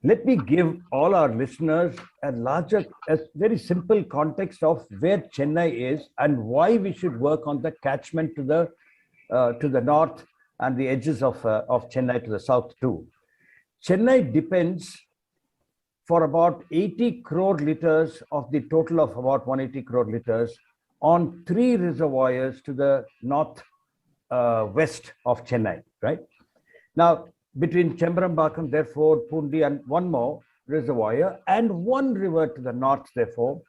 let me give all our listeners a very simple context of where Chennai is and why we should work on the catchment to the north and the edges of Chennai to the south too. Chennai depends for about 80 crore liters of the total of about 180 crore liters on 3 reservoirs to the north west of Chennai, right? Now, between Chembrambakam, therefore, Pundi, and one more reservoir, and one river to the north, therefore,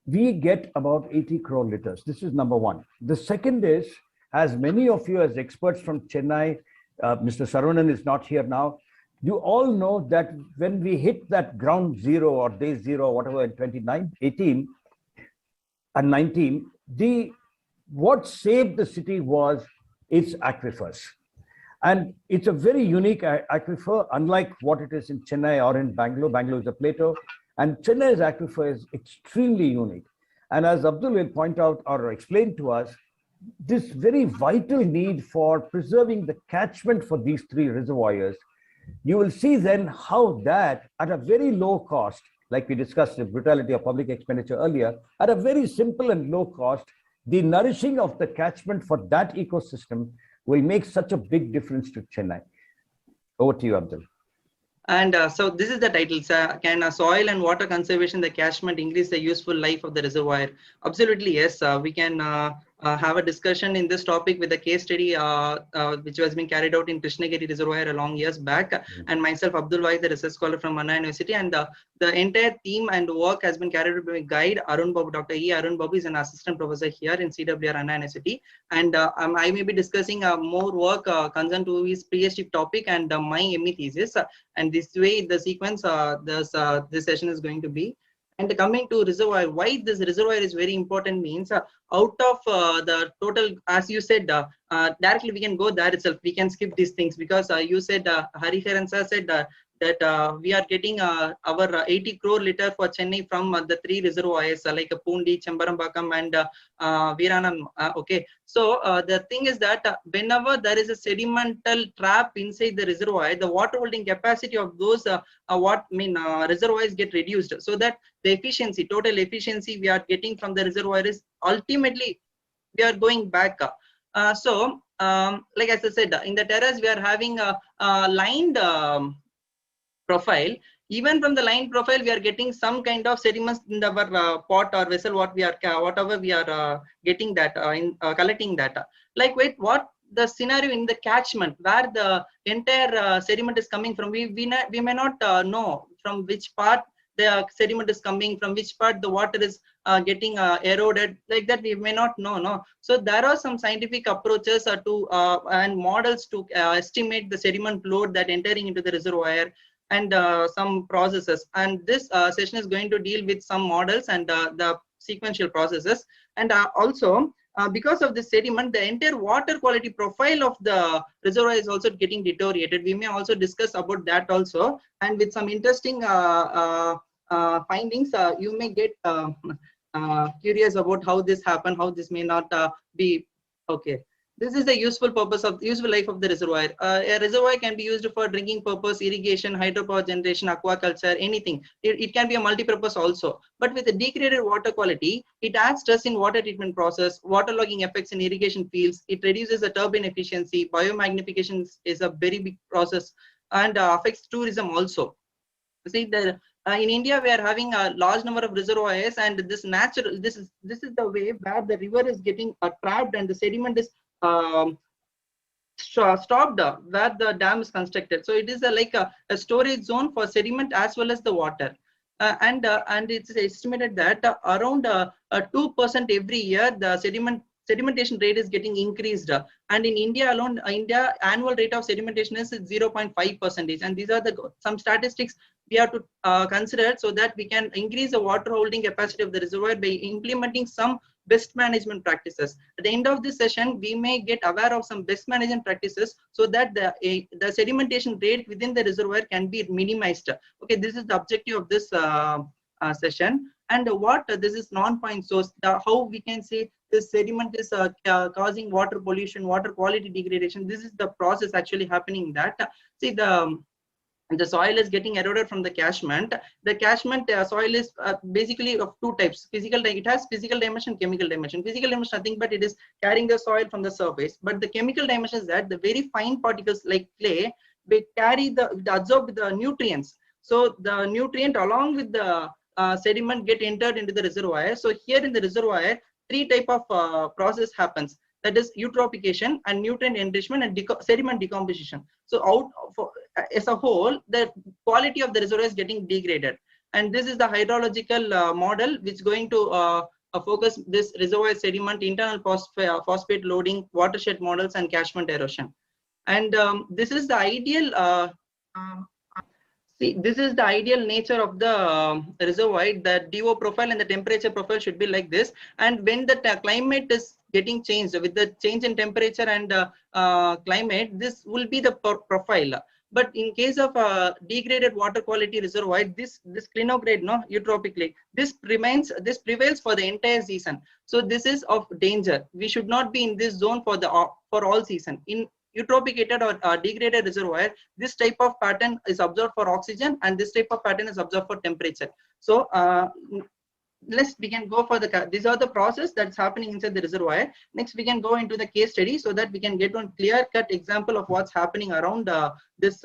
we get about 80 crore liters. This is number one. The second is, as many of you as experts from Chennai, Mr. Saravanan is not here now, you all know that when we hit that ground zero or day zero, or whatever, in 2018 and 19, what saved the city was its aquifers. And it's a very unique aquifer, unlike what it is in Chennai or in Bangalore. Bangalore is a plateau, and Chennai's aquifer is extremely unique. And as Abdul will point out or explain to us, this very vital need for preserving the catchment for these 3 reservoirs, you will see then how that at a very low cost, like we discussed the brutality of public expenditure earlier, at a very simple and low cost, the nourishing of the catchment for that ecosystem will make such a big difference to Chennai. Over to you, Abdul. And so this is the title, can soil and water conservation, the catchment, increase the useful life of the reservoir? Absolutely, yes. We can have a discussion in this topic with a case study which was being carried out in Krishnagiri Reservoir a long years back. And myself, Abdul Wahid, the research scholar from Anna University. And the entire theme and work has been carried out by my guide, Arun Babu. Dr. E. Arun Babu is an assistant professor here in CWR Anna University. And I may be discussing more work concerned to his PhD topic and my ME thesis. And this way, the sequence, this session is going to be. And coming to reservoir, why this reservoir is very important means out of the total, as you said, directly we can go there itself. We can skip these things because you said, Hariharan sir said that we are getting our 80 crore liter for Chennai from the 3 reservoirs like Pundi, Chembrambakam and Veeranam. Okay, so the thing is that whenever there is a sedimental trap inside the reservoir, the water holding capacity of those reservoirs get reduced, so that the efficiency, total efficiency we are getting from the reservoir is ultimately we are going back. Like as I said, in the terrace we are having a lined profile. Even from the line profile, we are getting some kind of sediments in our pot or vessel, whatever we are getting that collecting that. Like what the scenario in the catchment where the entire sediment is coming from, we may not know from which part the sediment is coming, from which part the water is getting eroded, like that we may not know. No, so there are some scientific approaches and models to estimate the sediment load that entering into the reservoir, and some processes. And this session is going to deal with some models and the sequential processes. And also, because of the sediment, the entire water quality profile of the reservoir is also getting deteriorated. We may also discuss about that also. And with some interesting findings, you may get curious about how this happened, how this may not be okay. This is the useful life of the reservoir. A reservoir can be used for drinking purpose, irrigation, hydropower generation, aquaculture, anything. It can be a multi-purpose also. But with the degraded water quality, it adds stress in water treatment process, waterlogging effects in irrigation fields. It reduces the turbine efficiency. Biomagnification is a very big process and affects tourism also. See, in India, we are having a large number of reservoirs, and this is the way where the river is getting trapped and the sediment is stopped where the dam is constructed. So it is like a storage zone for sediment as well as the water. And it's estimated that around 2% every year the sedimentation rate is getting increased. And in India alone, India annual rate of sedimentation is 0.5%. And these are some statistics we have to consider, so that we can increase the water holding capacity of the reservoir by implementing some best management practices. At the end of this session, we may get aware of some best management practices so that the sedimentation rate within the reservoir can be minimized. Okay, this is the objective of this session. And what this is non-point source, how we can say this sediment is causing water pollution, water quality degradation. This is the process actually happening that. See, the soil is getting eroded from the catchment. The catchment soil is basically of two types. It has physical dimension, chemical dimension. Physical dimension, nothing but it is carrying the soil from the surface. But the chemical dimension is that the very fine particles like clay, they carry absorb the nutrients. So the nutrient along with the sediment get entered into the reservoir. So here in the reservoir, three type of process happens. That is eutrophication and nutrient enrichment and sediment decomposition. So as a whole, the quality of the reservoir is getting degraded. And this is the hydrological model which is going to focus this reservoir sediment, internal phosphate loading, watershed models, and catchment erosion. And this is the ideal this is the ideal nature of the reservoir. The DO profile and the temperature profile should be like this. And when the climate is getting changed with the change in temperature and climate, this will be the profile. But in case of degraded water quality reservoir, this clinograde, no, eutrophic lake, this prevails for the entire season. So this is of danger. We should not be in this zone for all season. In eutrophicated or degraded reservoir, this type of pattern is observed for oxygen, and this type of pattern is observed for temperature. So we can go for these are the process that's happening inside the reservoir. Next, we can go into the case study so that we can get one clear-cut example of what's happening around this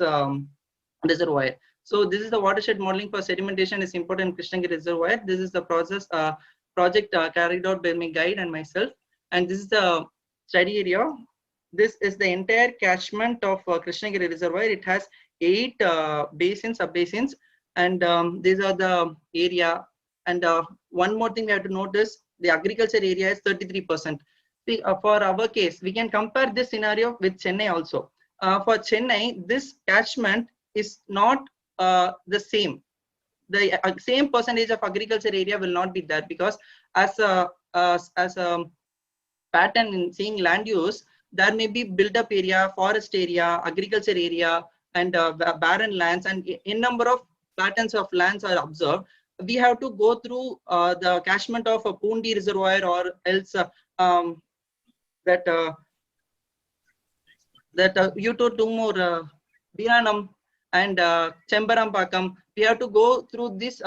reservoir. So this is the watershed modeling for sedimentation is important in Krishnagiri reservoir. This is the process project carried out by my guide and myself, and this is the study area. This is the entire catchment of Krishnagiri reservoir. It has 8 basins, sub-basins, and these are the area. And one more thing we have to notice, the agriculture area is 33%. See, for our case, we can compare this scenario with Chennai also. For Chennai, this catchment is not the same. The same percentage of agriculture area will not be there, because as a pattern in seeing land use, there may be built-up area, forest area, agriculture area, and barren lands, and in number of patterns of lands are observed. We have to go through the catchment of a Pundi reservoir, or else that Uto Tumur, Viranam, and Chembarampakam. We have to go through this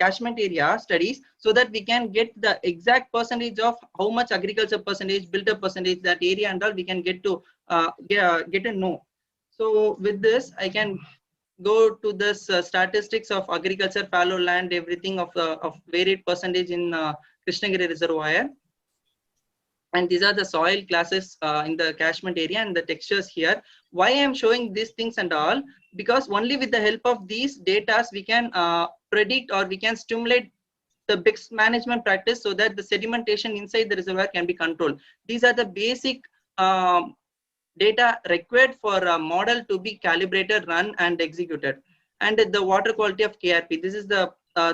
catchment area studies so that we can get the exact percentage of how much agriculture percentage, built-up percentage, that area and all we can get to know. So with this, I can go to this statistics of agriculture, fallow land, everything of varied percentage in Krishnagiri reservoir. And these are the soil classes in the catchment area and the textures here. Why I am showing these things and all? Because only with the help of these data we can predict, or we can stimulate the best management practice so that the sedimentation inside the reservoir can be controlled. These are the basic data required for a model to be calibrated, run, and executed. And the water quality of KRP. This is the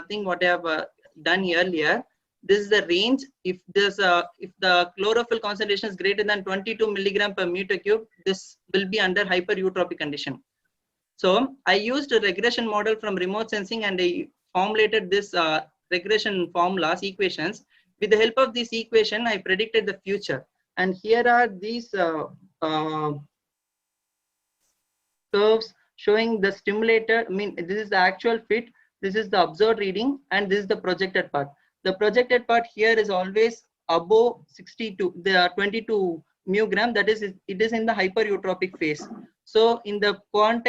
thing what I have done earlier. This is the range. If the chlorophyll concentration is greater than 22 milligram per meter cube, this will be under hypereutrophic condition. So I used a regression model from remote sensing, and I formulated this regression formulas, equations. With the help of this equation, I predicted the future. And here are these curves showing the stimulated. I mean, this is the actual fit, this is the observed reading, and this is the projected part. The projected part here is always above 62, the 22 mu gram, that is, it is in the hypereutrophic phase. So in the first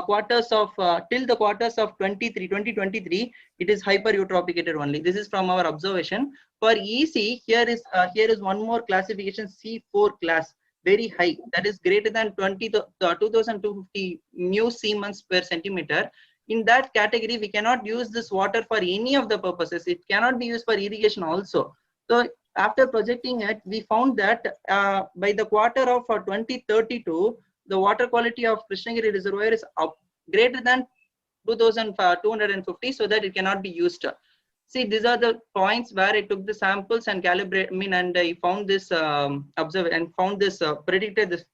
quarters of till the quarters of 2023, it is hypereutrophicated only. This is from our observation. For EC, here is one more classification, C4 class, very high, that is greater than 2250 mu Siemens per centimeter. In that category, we cannot use this water for any of the purposes. It cannot be used for irrigation also. So after projecting it, we found that by the quarter of 2032, the water quality of Krishnagiri reservoir is greater than 2250, so that it cannot be used. See, these are the points where I took the samples and calibrate. And I found this predicted this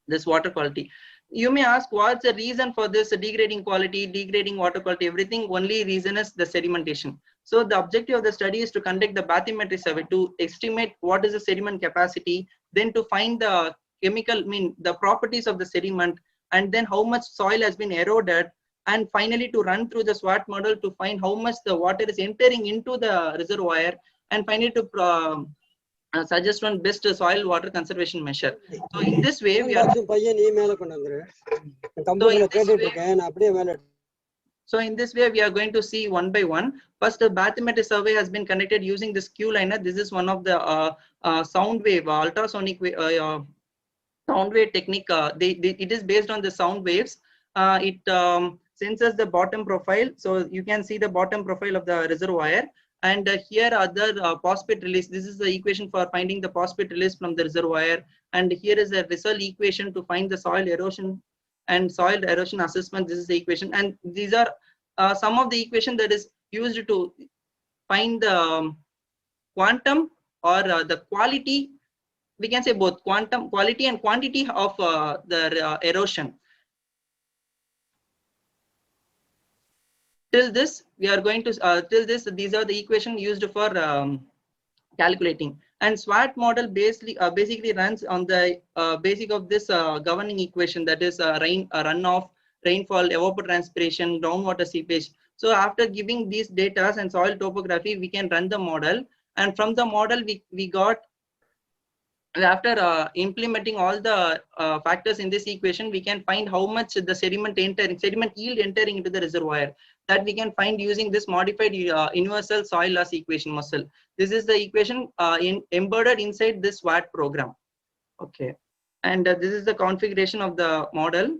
this water quality. You may ask, what's the reason for this degrading quality, degrading water quality, everything? Only reason is the sedimentation. So the objective of the study is to conduct the bathymetry survey to estimate what is the sediment capacity, then to find the chemical, the properties of the sediment, and then how much soil has been eroded, and finally to run through the SWAT model to find how much the water is entering into the reservoir, and finally to suggest one best soil water conservation measure. So in this way we are So in this way we are going to see one by one. First, the bathymetric survey has been conducted using this Q liner. This is one of the sound wave, ultrasonic sound wave technique. It is based on the sound waves. It senses the bottom profile. So you can see the bottom profile of the reservoir. And here other phosphate release. This is the equation for finding the phosphate release from the reservoir. And here is a result equation to find the soil erosion and soil erosion assessment. This is the equation. And these are some of the equation that is used to find the quantum or the quality. We can say both quantum, quality and quantity of the erosion. Till this, we are going to, these are the equations used for calculating. And SWAT model basically runs on the basic of this governing equation, that is runoff, rainfall, evapotranspiration, groundwater seepage. So after giving these data and soil topography, we can run the model. And from the model, we got, after implementing all the factors in this equation, we can find how much the sediment yield entering into the reservoir. That we can find using this modified universal soil loss equation muscle. This is the equation embedded inside this SWAT program. Okay, and this is the configuration of the model,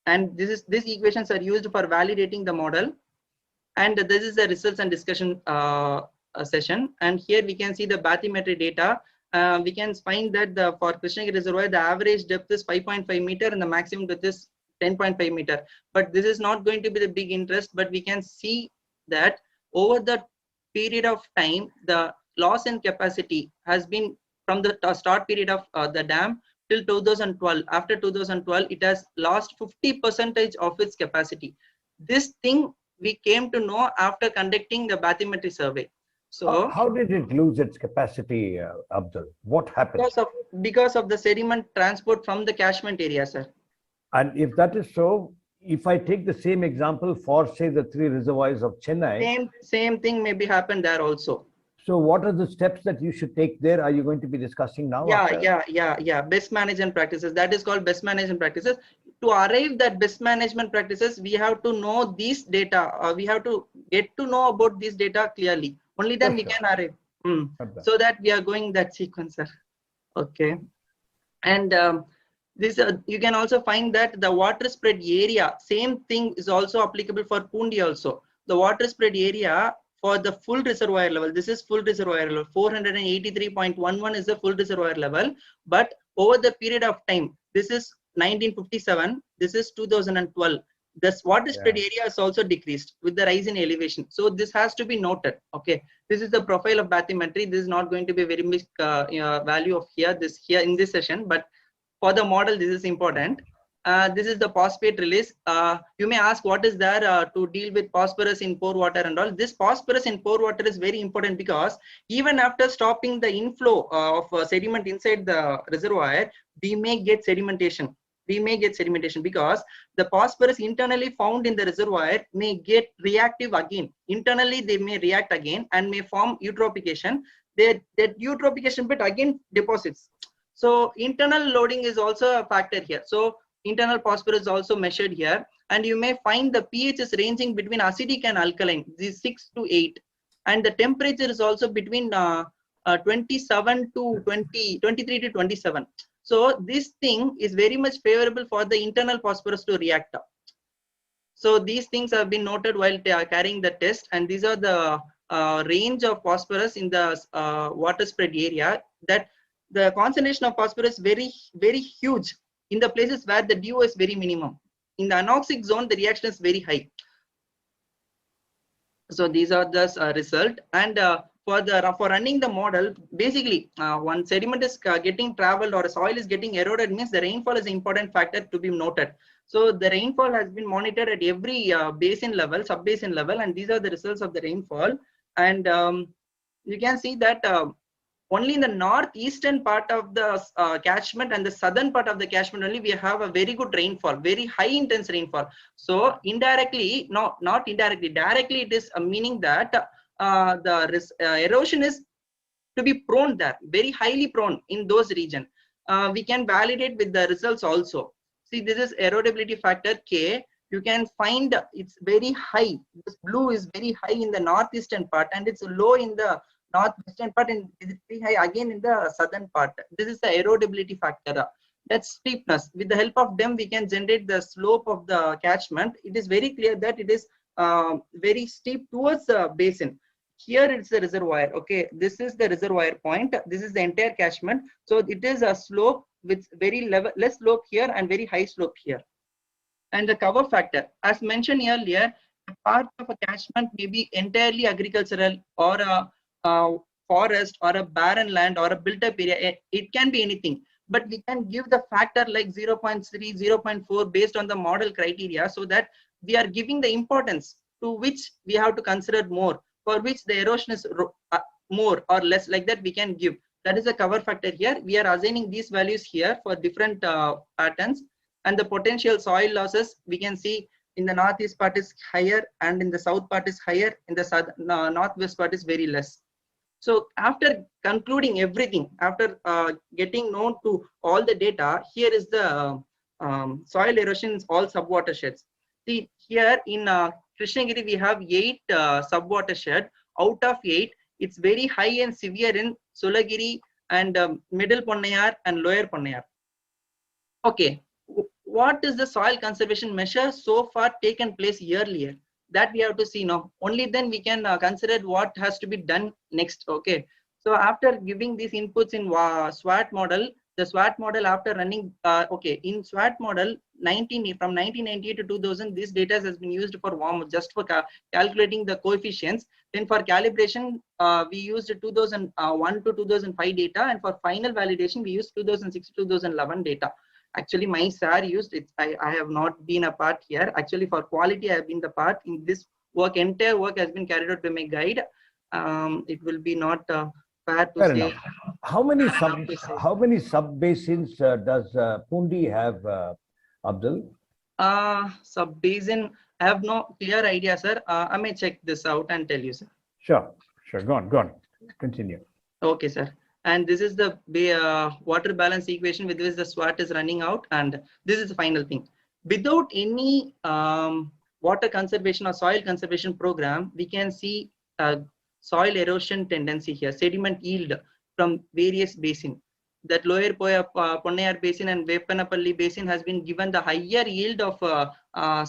and these equations are used for validating the model. And this is the results and discussion session. And here we can see the bathymetry data. We can find that for Krishnagiri reservoir, the average depth is 5.5 meter and the maximum depth is 10.5 meter. But this is not going to be the big interest, but we can see that over the period of time, the loss in capacity has been from the start period of the dam till 2012. After 2012, it has lost 50% of its capacity. This thing we came to know after conducting the bathymetry survey. So how did it lose its capacity, Abdul? What happened? Because of the sediment transport from the catchment area, sir. And if that is so, if I take the same example for, say, the 3 reservoirs of Chennai, same thing maybe happened there also. So what are the steps that you should take there? Are you going to be discussing now? Yeah. Best management practices. That is called best management practices. To arrive that best management practices, we have to know these data. We have to get to know about this data clearly. Only then we can arrive. So that we are going that sequence, sir. Okay. And this you can also find that the water spread area, same thing is also applicable for Pundi also. The water spread area for the full reservoir level, this is full reservoir level, 483.11 is the full reservoir level. But over the period of time, this is 1957, this is 2012. This water spread area is also decreased with the rise in elevation. So this has to be noted. Okay, this is the profile of bathymetry. This is not going to be very much value of here in this session, but for the model, this is important. This is the phosphate release. You may ask what is there to deal with phosphorus in pore water and all. This phosphorus in pore water is very important because even after stopping the inflow of sediment inside the reservoir, we may get sedimentation. Because the phosphorus internally found in the reservoir may get reactive again. Internally, they may react again and may form eutrophication. That eutrophication bit again deposits. So internal loading is also a factor here. So internal phosphorus is also measured here, and you may find the pH is ranging between acidic and alkaline. This is 6 to 8, and the temperature is also between 27 to 23 to 27. So this thing is very much favorable for the internal phosphorus to react. So these things have been noted while carrying the test, and these are the range of phosphorus in the water spread area. That the concentration of phosphorus is very huge in the places where the DO is very minimum. In the anoxic zone, the reaction is very high. So these are the result. And for running the model, basically, one sediment is getting traveled or soil is getting eroded, means the rainfall is an important factor to be noted. So the rainfall has been monitored at every basin level, sub-basin level, and these are the results of the rainfall. And you can see that only in the northeastern part of the catchment and the southern part of the catchment only we have a very good rainfall, very high intense rainfall. So indirectly, no, not indirectly, directly it is meaning that erosion is to be prone there, very highly prone in those regions. We can validate with the results also. See, this is erodibility factor K. You can find it's very high. This blue is very high in the northeastern part and it's low in the northwestern part and it's very high again in the southern part. This is the erodibility factor. That's steepness. With the help of them, we can generate the slope of the catchment. It is very clear that it is very steep towards the basin. Here it's the reservoir. Okay, this is the reservoir point. This is the entire catchment. So it is a slope with very less slope here and very high slope here. And the cover factor, as mentioned earlier, a part of a catchment may be entirely agricultural or a forest or a barren land or a built-up area. It can be anything, but we can give the factor like 0.3, 0.4 based on the model criteria, so that we are giving the importance to which we have to consider more, for which the erosion is more or less, like that we can give. That is a cover factor here. We are assigning these values here for different patterns. And the potential soil losses, we can see in the northeast part is higher and in the south part is higher, in the south, northwest part is very less. So after concluding everything, after getting known to all the data, here is the soil erosions, all subwatersheds. See, here in Krishnagiri, we have 8 subwatershed. Out of 8, it's very high and severe in Sulagiri and Middle Ponnayar and Lower Ponnayar. Okay, what is the soil conservation measure so far taken place earlier? That we have to see now. Only then we can consider what has to be done next. Okay, so after giving these inputs in SWAT model, the SWAT model after running, okay, in SWAT model from 1998 to 2000, this data has been used for just for calculating the coefficients. Then for calibration, we used 2001 to 2005 data, and for final validation, we used 2006 to 2011 data. Actually, my sir used it. I have not been a part here. Actually, for quality, I have been the part in this work. Entire work has been carried out by my guide. It will be not fair to say. Enough. How many sub basins does Pundi have, Abdul? Sub basin, I have no clear idea, sir. I may check this out and tell you, sir. Sure. Go on. Continue. Okay, sir. And this is the water balance equation with which the SWAT is running out. And this is the final thing. Without any water conservation or soil conservation program, we can see soil erosion tendency here, sediment yield from various basins. That Lower Ponnayar basin and Vepanapalli basin has been given the higher yield of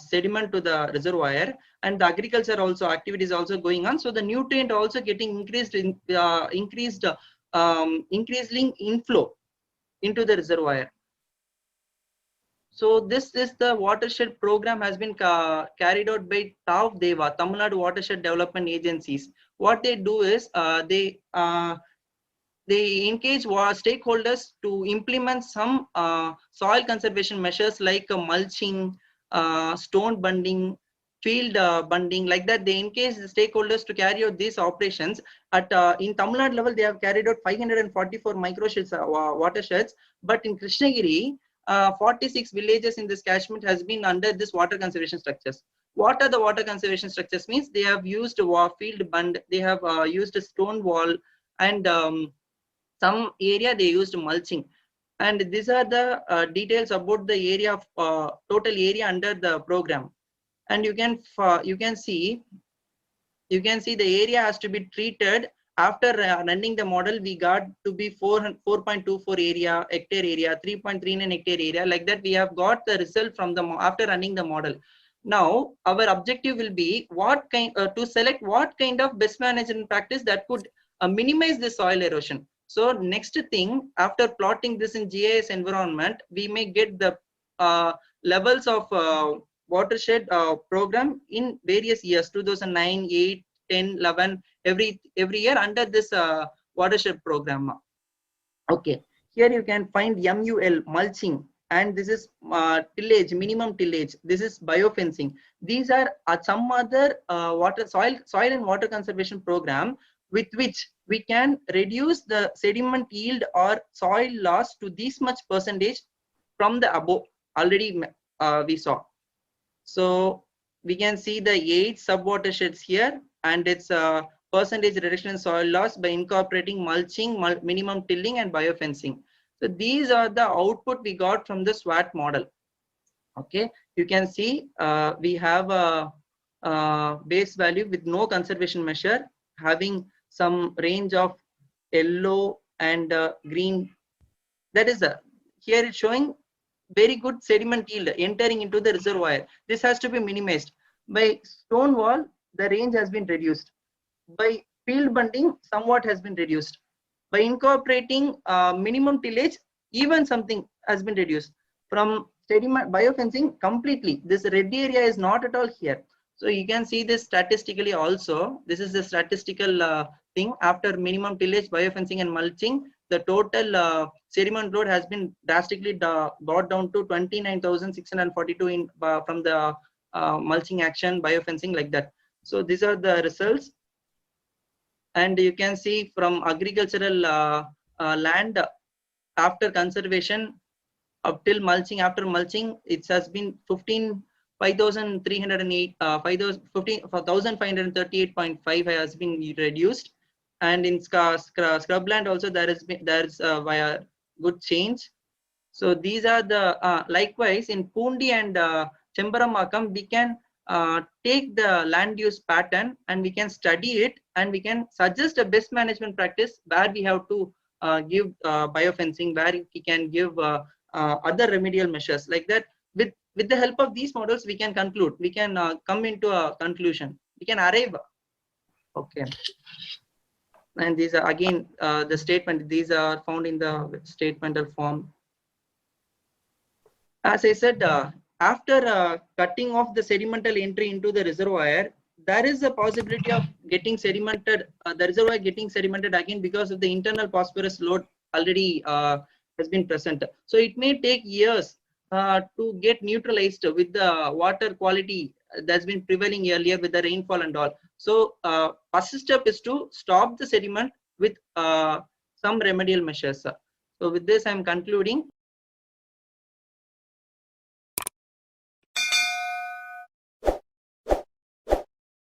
sediment to the reservoir, and the agriculture also activities also going on. So the nutrient also getting increasing inflow into the reservoir. So this is the watershed program has been carried out by TAV Deva, Tamil Nadu Watershed Development Agencies. What they do is they engage stakeholders to implement some soil conservation measures like mulching, stone bunding, field bunding, like that. They engage the stakeholders to carry out these operations. At in Tamil Nadu level, they have carried out 544 microsheds, watersheds, but in Krishnagiri, 46 villages in this catchment has been under this water conservation structures. What are the water conservation structures? Means they have used field bund, they have used a stone wall, and some area they used mulching. And these are the details about the area of total area under the program. And you can see the area has to be treated. After running the model, we got to be 4.24 hectare area, 3.39 hectare area. Like that, we have got the result from the after running the model. Now, our objective will be what kind to select what kind of best management practice that could minimize the soil erosion. So next thing, after plotting this in GIS environment, we may get the levels of watershed program in various years, 2009, 8, 10, 11, every year under this watershed program. Okay, here you can find MUL, mulching, and this is tillage, minimum tillage. This is biofencing. These are some other soil and water conservation program with which we can reduce the sediment yield or soil loss to this much percentage from the above already we saw. So we can see the 8 sub-watersheds here, and it's a percentage reduction in soil loss by incorporating mulching, minimum tilling, and biofencing. So these are the output we got from the SWAT model. Okay, you can see we have a base value with no conservation measure, having some range of yellow and green. That is here it's showing very good sediment yield entering into the reservoir. This has to be minimized. By stone wall, the range has been reduced. By field bunding, somewhat has been reduced. By incorporating minimum tillage, even something has been reduced. From sediment biofencing, completely, this red area is not at all here. So you can see this statistically also. This is the statistical thing. After minimum tillage, biofencing, and mulching, the total sediment load has been drastically brought down to 29,642 in from the mulching action, biofencing, like that. So these are the results. And you can see from agricultural land after conservation up till mulching, after mulching, it has been 5,308 15,538.5 has been reduced. And in scrubland also there's via good change. So these are the likewise in Pundi and Chembaramakam, we can take the land use pattern and we can study it, and we can suggest a best management practice where we have to give biofencing, where we can give other remedial measures, like that. With the help of these models, we can conclude, we can come into a conclusion, we can arrive. Okay. And these are again the statement, these are found in the statemental form. As I said, after cutting off the sedimental entry into the reservoir, there is a possibility of getting sedimented, the reservoir getting sedimented again because of the internal phosphorus load already has been present. So it may take years to get neutralized with the water quality that's been prevailing earlier with the rainfall and all. So first step is to stop the sediment with some remedial measures. So with this, I'm concluding.